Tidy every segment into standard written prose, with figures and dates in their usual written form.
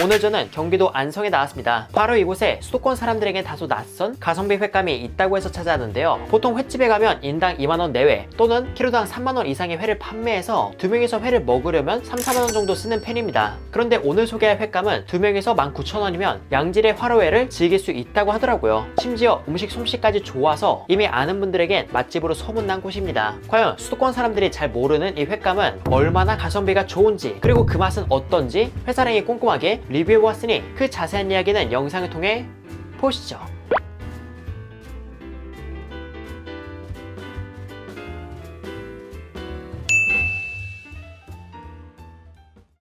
오늘 저는 경기도 안성에 나왔습니다. 바로 이곳에 수도권 사람들에게 다소 낯선 가성비 횟감이 있다고 해서 찾아왔는데요. 보통 횟집에 가면 인당 2만원 내외 또는 키로당 3만원 이상의 회를 판매해서 2명이서 회를 먹으려면 3, 4만원 정도 쓰는 편입니다. 그런데 오늘 소개할 횟감은 2명이서 19,000원이면 양질의 화로회를 즐길 수 있다고 하더라고요. 심지어 음식 솜씨까지 좋아서 이미 아는 분들에겐 맛집으로 소문난 곳입니다. 과연 수도권 사람들이 잘 모르는 이 횟감은 얼마나 가성비가 좋은지, 그리고 그 맛은 어떤지 회사량이 꼼꼼하게 리뷰해보았으니 그 자세한 이야기는 영상을 통해 보시죠.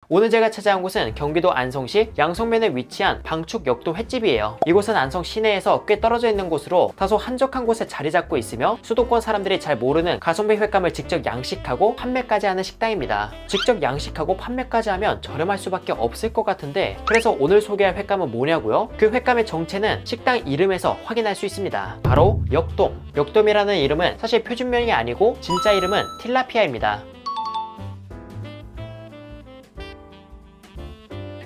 오늘 제가 찾아온 곳은 경기도 안성시 양성면에 위치한 방축역도 횟집이에요. 이곳은 안성 시내에서 꽤 떨어져 있는 곳으로 다소 한적한 곳에 자리 잡고 있으며 수도권 사람들이 잘 모르는 가성비 횟감을 직접 양식하고 판매까지 하는 식당입니다. 직접 양식하고 판매까지 하면 저렴할 수밖에 없을 것 같은데, 그래서 오늘 소개할 횟감은 뭐냐고요? 그 횟감의 정체는 식당 이름에서 확인할 수 있습니다. 바로 역돔. 역돔이라는 이름은 사실 표준명이 아니고 진짜 이름은 틸라피아입니다.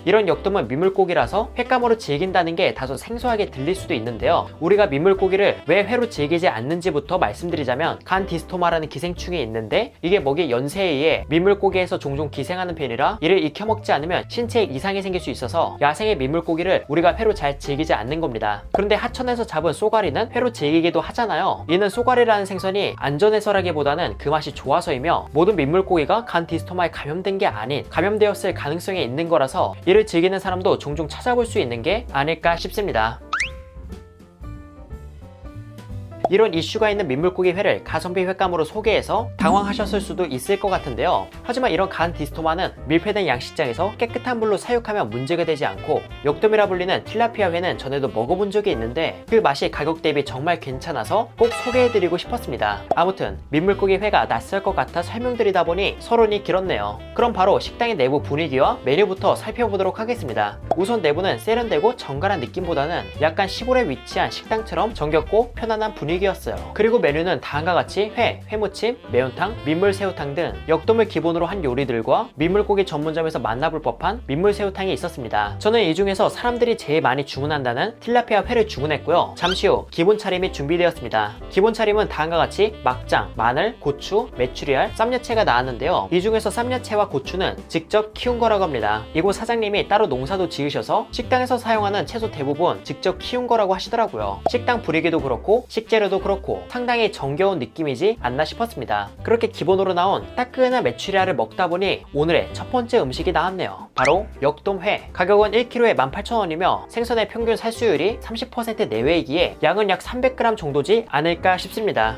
이런 역돔은 민물고기라서 횟감으로 즐긴다는 게 다소 생소하게 들릴 수도 있는데요. 우리가 민물고기를 왜 회로 즐기지 않는지부터 말씀드리자면, 간 디스토마라는 기생충이 있는데 이게 먹이 연세에 의해 민물고기에서 종종 기생하는 편이라 이를 익혀 먹지 않으면 신체에 이상이 생길 수 있어서 야생의 민물고기를 우리가 회로 잘 즐기지 않는 겁니다. 그런데 하천에서 잡은 쏘가리는 회로 즐기기도 하잖아요. 이는 쏘가리라는 생선이 안전해서라기보다는 그 맛이 좋아서이며, 모든 민물고기가 간 디스토마에 감염된 게 아닌 감염되었을 가능성이 있는 거라서 이를 즐기는 사람도 종종 찾아볼 수 있는 게 아닐까 싶습니다. 이런 이슈가 있는 민물고기 회를 가성비 횟감으로 소개해서 당황하셨을 수도 있을 것 같은데요. 하지만 이런 간 디스토마는 밀폐된 양식장에서 깨끗한 물로 사육하면 문제가 되지 않고, 역돔이라 불리는 틸라피아 회는 전에도 먹어본 적이 있는데 그 맛이 가격 대비 정말 괜찮아서 꼭 소개해드리고 싶었습니다. 아무튼 민물고기 회가 낯설 것 같아 설명드리다 보니 서론이 길었네요. 그럼 바로 식당의 내부 분위기와 메뉴부터 살펴보도록 하겠습니다. 우선 내부는 세련되고 정갈한 느낌보다는 약간 시골에 위치한 식당처럼 정겹고 편안한 분위기 였어요. 그리고 메뉴는 다음과 같이 회, 회무침, 매운탕, 민물새우탕 등 역돔을 기본으로 한 요리들과 민물고기 전문점에서 만나볼 법한 민물새우탕이 있었습니다. 저는 이 중에서 사람들이 제일 많이 주문한다는 틸라피아 회를 주문했고요. 잠시 후 기본 차림이 준비되었습니다. 기본 차림은 다음과 같이 막장, 마늘, 고추, 메추리알, 쌈야채가 나왔는데요. 이 중에서 쌈야채와 고추는 직접 키운 거라고 합니다. 이곳 사장님이 따로 농사도 지으셔서 식당에서 사용하는 채소 대부분 직접 키운 거라고 하시더라고요. 식당 분위기도 그렇고 식재료도 그렇고 상당히 정겨운 느낌이지 않나 싶었습니다. 그렇게 기본으로 나온 따끈한 메추리알을 먹다 보니 오늘의 첫 번째 음식이 나왔네요. 바로 역돔회. 가격은 1kg에 18,000원이며 생선의 평균 살수율이 30% 내외이기에 양은 약 300g 정도지 않을까 싶습니다.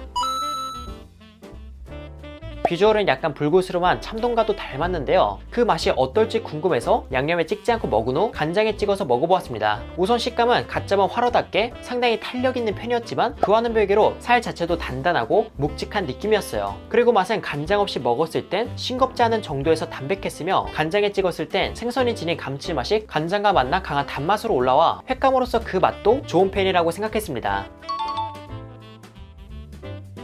비주얼은 약간 불구스름한 참돔과도 닮았는데요. 그 맛이 어떨지 궁금해서 양념에 찍지 않고 먹은 후 간장에 찍어서 먹어보았습니다. 우선 식감은 갓 잡은 화로답게 상당히 탄력 있는 편이었지만 그와는 별개로 살 자체도 단단하고 묵직한 느낌이었어요. 그리고 맛은 간장 없이 먹었을 땐 싱겁지 않은 정도에서 담백했으며, 간장에 찍었을 땐 생선이 지닌 감칠맛이 간장과 만나 강한 단맛으로 올라와 횟감으로서 그 맛도 좋은 편이라고 생각했습니다.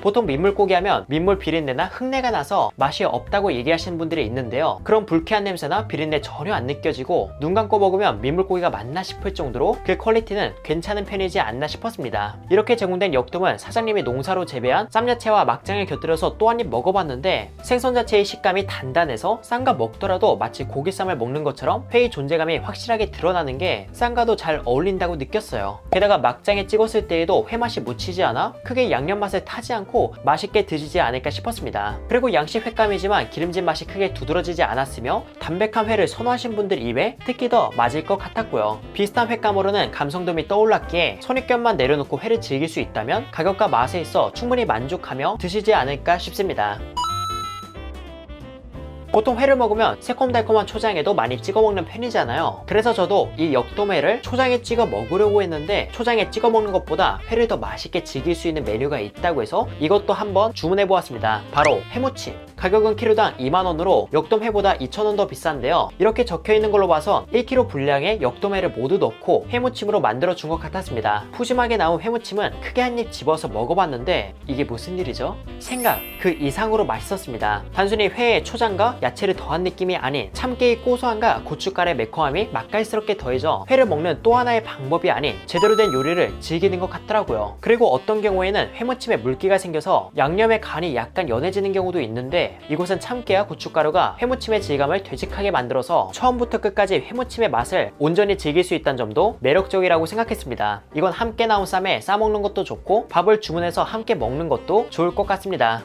보통 민물고기 하면 민물 비린내나 흙내가 나서 맛이 없다고 얘기하시는 분들이 있는데요. 그런 불쾌한 냄새나 비린내 전혀 안 느껴지고 눈 감고 먹으면 민물고기가 맞나 싶을 정도로 그 퀄리티는 괜찮은 편이지 않나 싶었습니다. 이렇게 제공된 역돔은 사장님이 농사로 재배한 쌈야채와 막장을 곁들여서 또 한 입 먹어봤는데 생선 자체의 식감이 단단해서 쌈과 먹더라도 마치 고기쌈을 먹는 것처럼 회의 존재감이 확실하게 드러나는 게 쌈과도 잘 어울린다고 느꼈어요. 게다가 막장에 찍었을 때에도 회맛이 묻히지 않아 크게 양념 맛을 타지 않고 맛있게 드시지 않을까 싶었습니다. 그리고 양식 횟감이지만 기름진 맛이 크게 두드러지지 않았으며 담백한 회를 선호하신 분들 입에 특히 더 맞을 것 같았고요. 비슷한 횟감으로는 감성돔이 떠올랐기에 선입견만 내려놓고 회를 즐길 수 있다면 가격과 맛에 있어 충분히 만족하며 드시지 않을까 싶습니다. 보통 회를 먹으면 새콤달콤한 초장에도 많이 찍어 먹는 편이잖아요. 그래서 저도 이 역돔회를 초장에 찍어 먹으려고 했는데 초장에 찍어 먹는 것보다 회를 더 맛있게 즐길 수 있는 메뉴가 있다고 해서 이것도 한번 주문해 보았습니다. 바로 회무침. 가격은 키로당 2만원으로 역돔회보다 2,000원 더 비싼데요. 이렇게 적혀있는 걸로 봐서 1kg 분량의 역돔회를 모두 넣고 회무침으로 만들어 준 것 같았습니다. 푸짐하게 나온 회무침은 크게 한 입 집어서 먹어봤는데 이게 무슨 일이죠? 생각 그 이상으로 맛있었습니다. 단순히 회에 초장과 야채를 더한 느낌이 아닌 참깨의 고소함과 고춧가루의 매콤함이 맛깔스럽게 더해져 회를 먹는 또 하나의 방법이 아닌 제대로 된 요리를 즐기는 것 같더라고요. 그리고 어떤 경우에는 회무침에 물기가 생겨서 양념의 간이 약간 연해지는 경우도 있는데 이곳은 참깨와 고춧가루가 회무침의 질감을 되직하게 만들어서 처음부터 끝까지 회무침의 맛을 온전히 즐길 수 있다는 점도 매력적이라고 생각했습니다. 이건 함께 나온 쌈에 싸먹는 것도 좋고 밥을 주문해서 함께 먹는 것도 좋을 것 같습니다.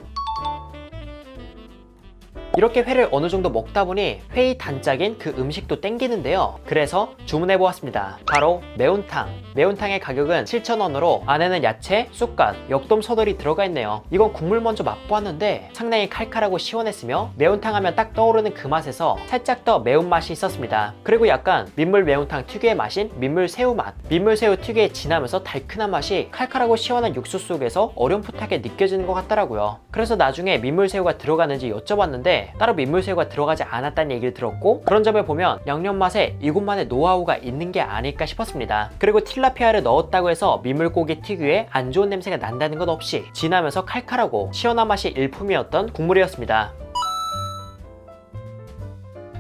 이렇게 회를 어느 정도 먹다 보니 회의 단짝인 그 음식도 땡기는데요. 그래서 주문해 보았습니다. 바로 매운탕. 매운탕의 가격은 7,000원으로 안에는 야채, 쑥갓, 역돔 서돌이 들어가 있네요. 이건 국물 먼저 맛보았는데 상당히 칼칼하고 시원했으며 매운탕 하면 딱 떠오르는 그 맛에서 살짝 더 매운맛이 있었습니다. 그리고 약간 민물 매운탕 특유의 맛인 민물새우 맛. 민물새우 특유의 진하면서 달큰한 맛이 칼칼하고 시원한 육수 속에서 어렴풋하게 느껴지는 것 같더라고요. 그래서 나중에 민물새우가 들어가는지 여쭤봤는데 따로 민물새우가 들어가지 않았다는 얘기를 들었고, 그런 점을 보면 양념 맛에 이곳만의 노하우가 있는 게 아닐까 싶었습니다. 그리고 틸라피아를 넣었다고 해서 민물고기 특유의 안 좋은 냄새가 난다는 것 없이 진하면서 칼칼하고 시원한 맛이 일품이었던 국물이었습니다.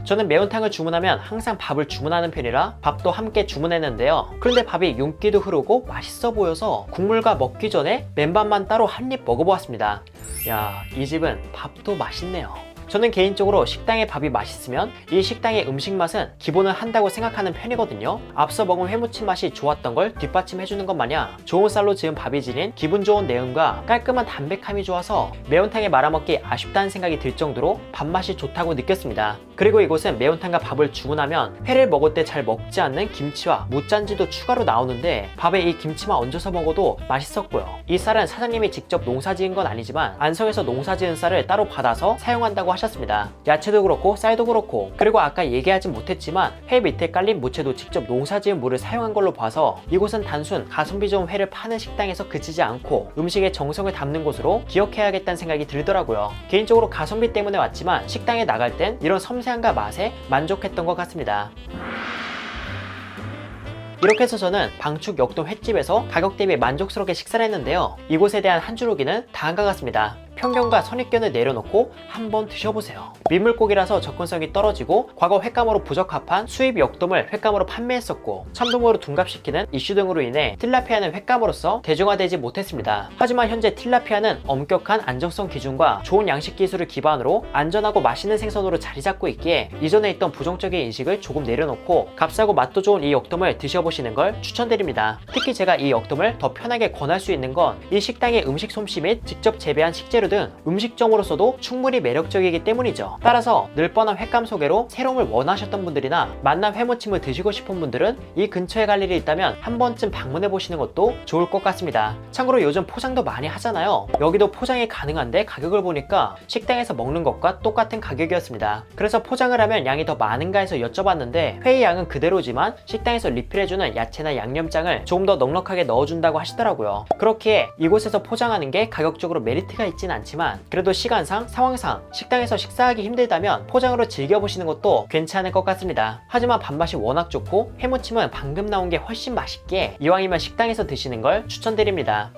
저는 매운탕을 주문하면 항상 밥을 주문하는 편이라 밥도 함께 주문했는데요. 그런데 밥이 윤기도 흐르고 맛있어 보여서 국물과 먹기 전에 맨밥만 따로 한 입 먹어보았습니다. 야, 이 집은 밥도 맛있네요. 저는 개인적으로 식당의 밥이 맛있으면 이 식당의 음식 맛은 기본을 한다고 생각하는 편이거든요. 앞서 먹은 회무침 맛이 좋았던 걸 뒷받침해주는 것 마냥 좋은 쌀로 지은 밥이 지닌 기분 좋은 내음과 깔끔한 담백함이 좋아서 매운탕에 말아먹기 아쉽다는 생각이 들 정도로 밥맛이 좋다고 느꼈습니다. 그리고 이곳은 매운탕과 밥을 주문하면 회를 먹을 때 잘 먹지 않는 김치와 무짠지도 추가로 나오는데 밥에 이 김치만 얹어서 먹어도 맛있었고요. 이 쌀은 사장님이 직접 농사지은 건 아니지만 안성에서 농사지은 쌀을 따로 받아서 사용한다고 하셨습니다. 야채도 그렇고 쌀도 그렇고, 그리고 아까 얘기하진 못했지만 회 밑에 깔린 무채도 직접 농사지은 물을 사용한 걸로 봐서 이곳은 단순 가성비 좋은 회를 파는 식당에서 그치지 않고 음식에 정성을 담는 곳으로 기억해야겠다는 생각이 들더라고요. 개인적으로 가성비 때문에 왔지만 식당에 나갈 땐 이런 섬세함과 맛에 만족했던 것 같습니다. 이렇게 해서 저는 방축 역돔 횟집에서 가격 대비 만족스럽게 식사를 했는데요. 이곳에 대한 한 줄 후기는 다음과 같습니다. 편견과 선입견을 내려놓고 한번 드셔보세요. 민물고기라서 접근성이 떨어지고 과거 횟감으로 부적합한 수입 역돔을 횟감으로 판매했었고 참돔으로 둔갑시키는 이슈 등으로 인해 틸라피아는 횟감으로서 대중화되지 못했습니다. 하지만 현재 틸라피아는 엄격한 안정성 기준과 좋은 양식 기술을 기반으로 안전하고 맛있는 생선으로 자리 잡고 있기에 이전에 있던 부정적인 인식을 조금 내려놓고 값싸고 맛도 좋은 이 역돔을 드셔보시는 걸 추천드립니다. 특히 제가 이 역돔을 더 편하게 권할 수 있는 건 이 식당의 음식 솜씨 및 직접 재배한 식재료 등 음식점으로서도 충분히 매력적이기 때문이죠. 따라서 늘 뻔한 횟감 소개로 새로움을 원하셨던 분들이나 만난 회무침을 드시고 싶은 분들은 이 근처에 갈 일이 있다면 한 번쯤 방문해 보시는 것도 좋을 것 같습니다. 참고로 요즘 포장도 많이 하잖아요. 여기도 포장이 가능한데 가격을 보니까 식당에서 먹는 것과 똑같은 가격이었습니다. 그래서 포장을 하면 양이 더 많은가 해서 여쭤봤는데 회의 양은 그대로지만 식당에서 리필해주는 야채나 양념장을 조금 더 넉넉하게 넣어준다고 하시더라고요. 그렇기에 이곳에서 포장하는 게 가격적으로 메리트가 있진 않지만 그래도 시간상, 상황상 식당에서 식사하기 힘들다면 포장으로 즐겨보시는 것도 괜찮을 것 같습니다. 하지만 밥맛이 워낙 좋고 회무침은 방금 나온 게 훨씬 맛있기에 이왕이면 식당에서 드시는 걸 추천드립니다.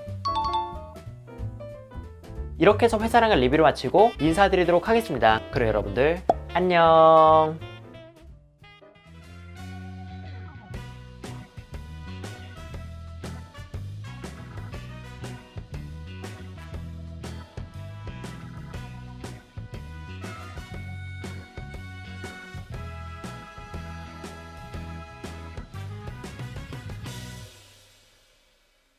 이렇게 해서 회사랑을 리뷰를 마치고 인사드리도록 하겠습니다. 그럼 여러분들 안녕.